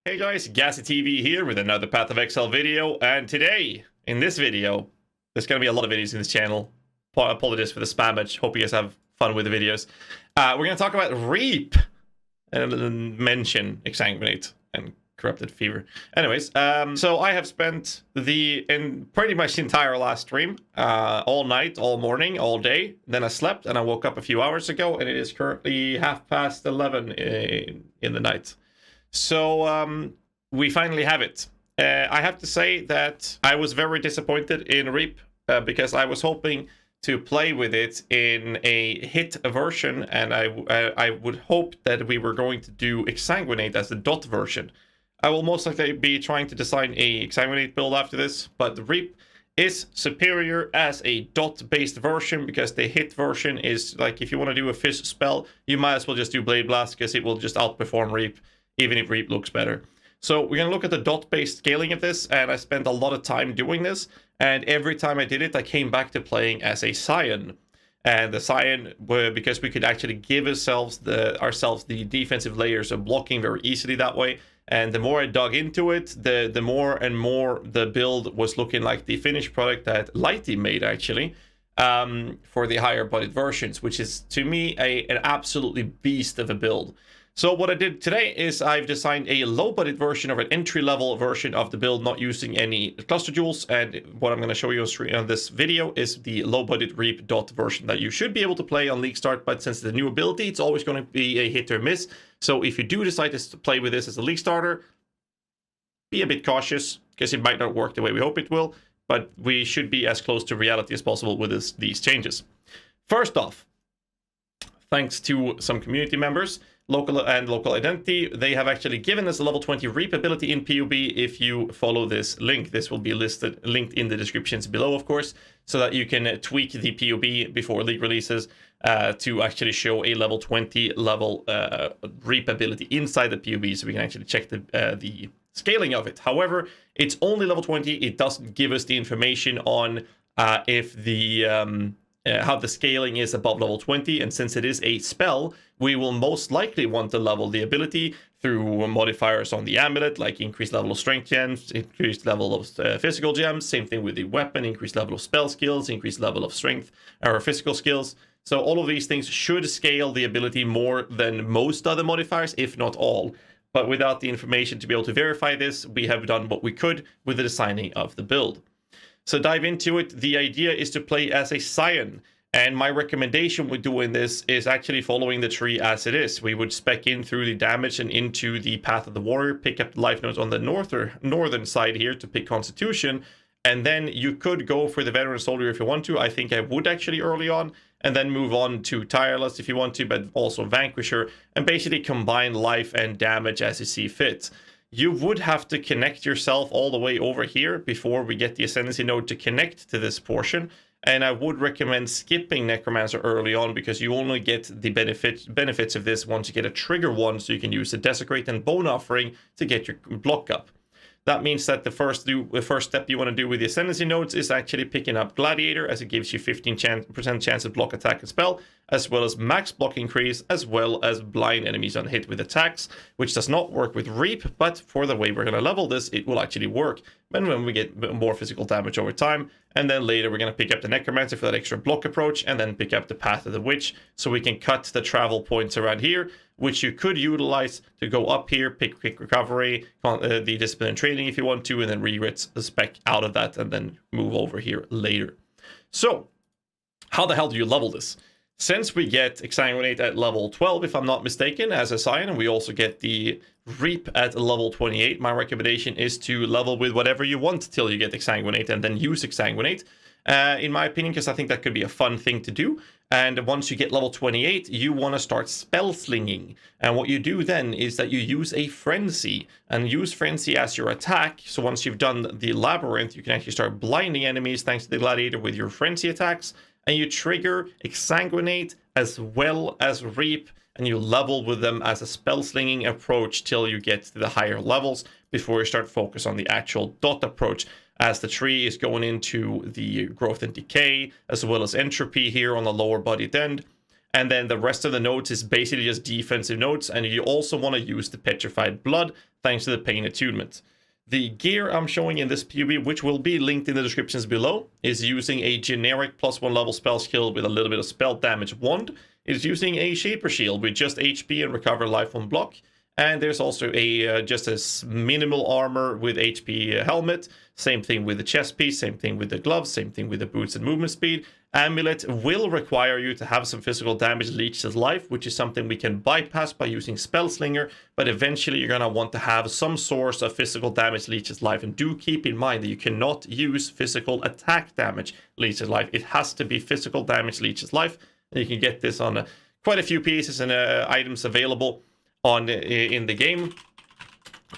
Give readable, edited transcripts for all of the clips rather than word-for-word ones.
Hey guys, GHAZZY TV here with another Path of Exile video, and today, in this video, there's going to be a lot of videos in this channel. Apologies for the spammage, hope you guys have fun with the videos. We're going to talk about Reap, and mention Exsanguinate and Corrupted Fever. Anyways, so I have spent pretty much the entire last stream, all night, all morning, all day. Then I slept, and I woke up a few hours ago, and it is currently 11:30 in the night. So we finally have it. I have to say that I was very disappointed in Reap because I was hoping to play with it in a hit version, and I would hope that we were going to do Exsanguinate as the dot version. I will most likely be trying to design a Exsanguinate build after this, but the Reap is superior as a dot-based version because the hit version is like, if you want to do a fish spell, you might as well just do Blade Blast because it will just outperform Reap, even if Reap looks better. So we're going to look at the dot-based scaling of this, and I spent a lot of time doing this, and every time I did it, I came back to playing as a Scion. And the Scion, because we could actually give ourselves the defensive layers of blocking very easily that way, and the more I dug into it, the more and more the build was looking like the finished product that Lightee made, actually, for the higher budget versions, which is, to me, an absolutely beast of a build. So what I did today is I've designed a low-budget version of an entry-level version of the build, not using any cluster jewels, and what I'm going to show you on this video is the low-budget Reap dot version that you should be able to play on League Start, but since it's a new ability, it's always going to be a hit or miss. So if you do decide to play with this as a League Starter, be a bit cautious, because it might not work the way we hope it will, but we should be as close to reality as possible with these changes. First off, thanks to some community members, local identity, they have actually given us a level 20 Reap ability in PUB. If you follow this link, this will be linked in the descriptions below, of course, so that you can tweak the PUB before League releases to actually show a level 20 level Reap ability inside the PUB, so we can actually check the scaling of it. However, it's only level 20. It doesn't give us the information on if the how the scaling is above level 20, and since it is a spell, we will most likely want to level the ability through modifiers on the amulet, like increased level of strength gems, increased level of physical gems, same thing with the weapon, increased level of spell skills, increased level of strength or physical skills. So all of these things should scale the ability more than most other modifiers, if not all. But without the information to be able to verify this, we have done what we could with the designing of the build. So dive into it. The idea is to play as a Scion, and my recommendation with doing this is actually following the tree as it is. We would spec in through the damage and into the Path of the Warrior, pick up the life nodes on the northern side here to pick Constitution, and then you could go for the Veteran Soldier if you want to. I think I would actually early on, and then move on to Tireless if you want to, but also Vanquisher, and basically combine life and damage as you see fit. You would have to connect yourself all the way over here before we get the Ascendancy node to connect to this portion. And I would recommend skipping Necromancer early on because you only get the benefits of this once you get a trigger one, so you can use the Desecrate and Bone Offering to get your block up. That means that the first step you want to do with the Ascendancy nodes is actually picking up Gladiator, as it gives you 15% chance of block, attack, and spell, as well as max block increase, as well as blind enemies on hit with attacks, which does not work with Reap, but for the way we're going to level this, it will actually work when we get more physical damage over time. And then later we're going to pick up the Necromancer for that extra block approach, and then pick up the Path of the Witch, so we can cut the travel points around here, which you could utilize to go up here, pick Quick Recovery, the Discipline and Training if you want to, and then re-rit the spec out of that, and then move over here later. So, how the hell do you level this? Since we get Exsanguinate at level 12, if I'm not mistaken, as a Scion, and we also get the Reap at level 28, my recommendation is to level with whatever you want till you get Exsanguinate, and then use Exsanguinate, in my opinion, because I think that could be a fun thing to do. And once you get level 28, you want to start spell slinging. And what you do then is that you use a Frenzy, and use Frenzy as your attack. So once you've done the Labyrinth, you can actually start blinding enemies thanks to the Gladiator with your Frenzy attacks. And you trigger Exsanguinate as well as Reap, and you level with them as a spell slinging approach till you get to the higher levels before you start focus on the actual dot approach, as the tree is going into the growth and decay as well as entropy here on the lower bodied end. And then the rest of the notes is basically just defensive notes, and you also want to use the Petrified Blood thanks to the Pain Attunement. The gear I'm showing in this PUB, which will be linked in the descriptions below, is using a generic +1 level spell skill with a little bit of spell damage wand. It's using a Shaper Shield with just HP and recover life on block. And there's also a just a minimal armor with HP helmet. Same thing with the chest piece, same thing with the gloves, same thing with the boots and movement speed. Amulet will require you to have some physical damage leech to life, which is something we can bypass by using Spell Slinger, but eventually you're going to want to have some source of physical damage leeches life. And do keep in mind that you cannot use physical attack damage leeches life. It has to be physical damage leeches life. And you can get this on quite a few pieces and items available in the game.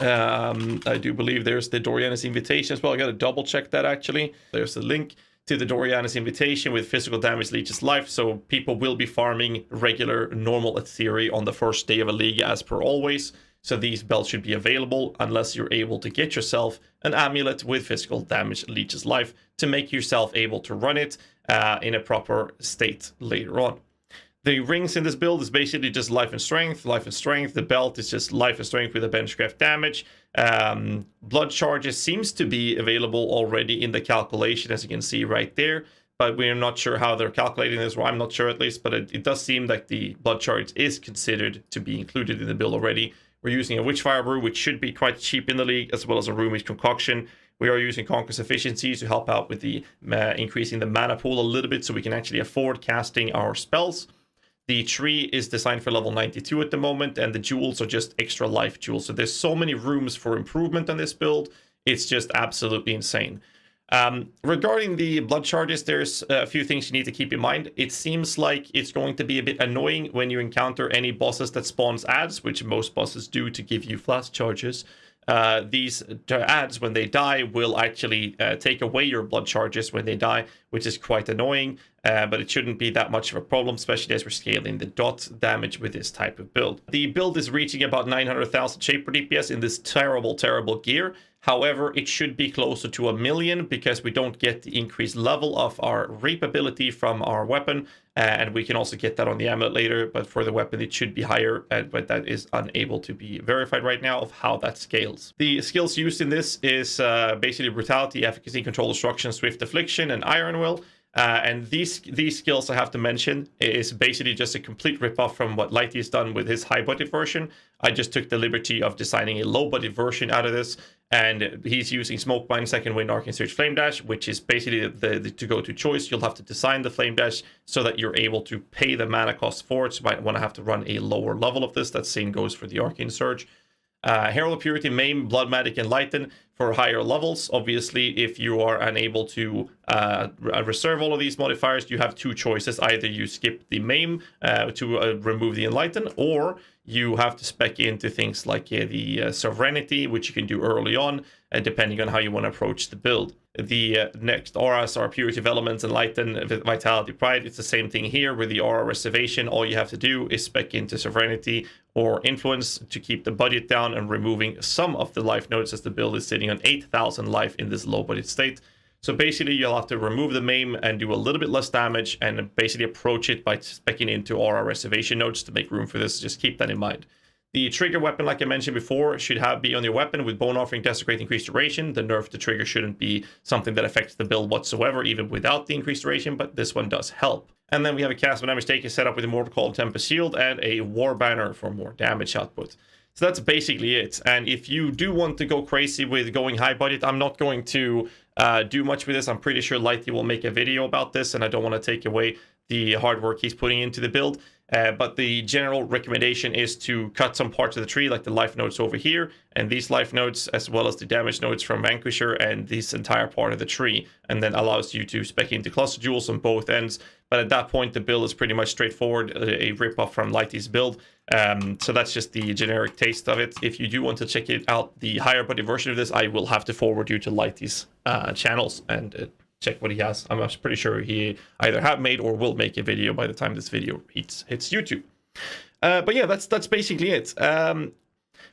I do believe there's the Doriana's Invitation as well. I got to double check that actually. There's a link to the Doriana's Invitation with physical damage leeches life, so people will be farming regular normal Ethereum on the first day of a league as per always. So these belts should be available unless you're able to get yourself an amulet with physical damage leeches life to make yourself able to run it in a proper state later on. The rings in this build is basically just life and strength. Life and strength. The belt is just life and strength with a benchcraft damage. Blood charges seems to be available already in the calculation, as you can see right there. But we're not sure how they're calculating this, or I'm not sure at least. But it does seem like the blood charge is considered to be included in the build already. We're using a Witchfire Brew, which should be quite cheap in the league, as well as a Roomish Concoction. We are using Conquer's Efficiencies to help out with the increasing the mana pool a little bit so we can actually afford casting our spells. The tree is designed for level 92 at the moment, and the jewels are just extra life jewels. So there's so many rooms for improvement on this build. It's just absolutely insane. Regarding the blood charges, there's a few things you need to keep in mind. It seems like it's going to be a bit annoying when you encounter any bosses that spawns ads, which most bosses do to give you flash charges. These ads, when they die, will actually take away your blood charges when they die, which is quite annoying, but it shouldn't be that much of a problem, especially as we're scaling the dot damage with this type of build. The build is reaching about 900,000 Shaper DPS in this terrible, terrible gear. However, it should be closer to 1 million because we don't get the increased level of our reap ability from our weapon, and we can also get that on the amulet later, but for the weapon it should be higher, but that is unable to be verified right now of how that scales. The skills used in this is basically Brutality, Efficacy, Control Destruction, Swift Affliction, and Iron Will. And these skills I have to mention is basically just a complete ripoff from what Lightee has done with his high-budget version. I just took the liberty of designing a low-budget version out of this, and he's using Smokebind, Second Wind, Arcane Surge, Flame Dash, which is basically the to-go-to choice. You'll have to design the Flame Dash so that you're able to pay the mana cost for it. So you might want to have to run a lower level of this. That same goes for the Arcane Surge. Herald of Purity, Maim, Bloodmatic, and Lighten for higher levels. Obviously, if you are unable to reserve all of these modifiers, you have two choices. Either you skip the Maim to remove the Enlighten, or you have to spec into things like the Sovereignty, which you can do early on, depending on how you want to approach the build. The next auras are Purity of Elements, Enlighten, Vitality, Pride. It's the same thing here with the aura Reservation. All you have to do is spec into Sovereignty or Influence to keep the budget down and removing some of the life nodes, as the build is sitting on 8,000 life in this low budget state. So basically you'll have to remove the Maim and do a little bit less damage and basically approach it by specking into aura Reservation nodes to make room for this. Just keep that in mind. The trigger weapon, like I mentioned before, should be on your weapon with Bone Offering, Desecrate, Increased Duration. The nerf to trigger shouldn't be something that affects the build whatsoever, even without the increased duration, but this one does help. And then we have a Cast of Damage Taken set up with Immortal Call, Tempest Shield, and a War Banner for more damage output. So that's basically it. And if you do want to go crazy with going high budget, I'm not going to do much with this. I'm pretty sure Lightee will make a video about this, and I don't want to take away the hard work he's putting into the build. But the general recommendation is to cut some parts of the tree, like the life nodes over here, and these life nodes, as well as the damage nodes from Vanquisher and this entire part of the tree, and then allows you to spec into cluster jewels on both ends. But at that point, the build is pretty much straightforward, a ripoff from Lightee's build. So that's just the generic taste of it. If you do want to check it out, the higher budget version of this, I will have to forward you to Lightee's channels and check what he has. I'm pretty sure he either have made or will make a video by the time this video hits YouTube. But yeah, that's basically it.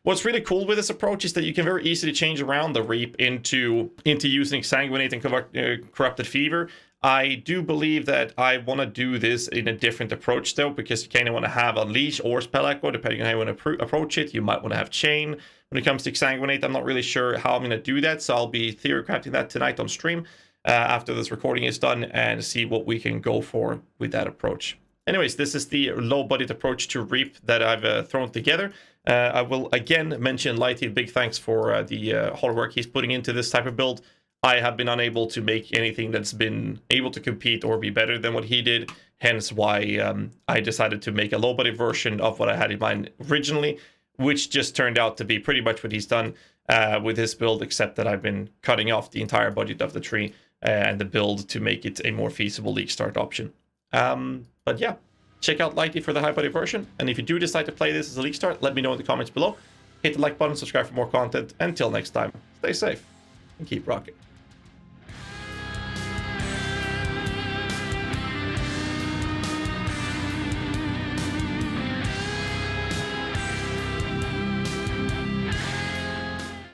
What's really cool with this approach is that you can very easily change around the Reap into using Exsanguinate and Corrupted Fever. I do believe that I want to do this in a different approach, though, because you kind of want to have Unleash or Spell Echo, depending on how you want to approach it. You might want to have Chain. When it comes to Exsanguinate, I'm not really sure how I'm going to do that, so I'll be theory crafting that tonight on stream after this recording is done and see what we can go for with that approach. Anyways, this is the low-budget approach to Reap that I've thrown together. I will again mention Lightee. Big thanks for the hard work he's putting into this type of build. I have been unable to make anything that's been able to compete or be better than what he did, hence why I decided to make a low-budget version of what I had in mind originally, which just turned out to be pretty much what he's done with his build, except that I've been cutting off the entire budget of the tree and the build to make it a more feasible league start option. But yeah, check out Lightee for the high-budget version, and if you do decide to play this as a league start, let me know in the comments below. Hit the like button, subscribe for more content. Until next time, stay safe and keep rocking.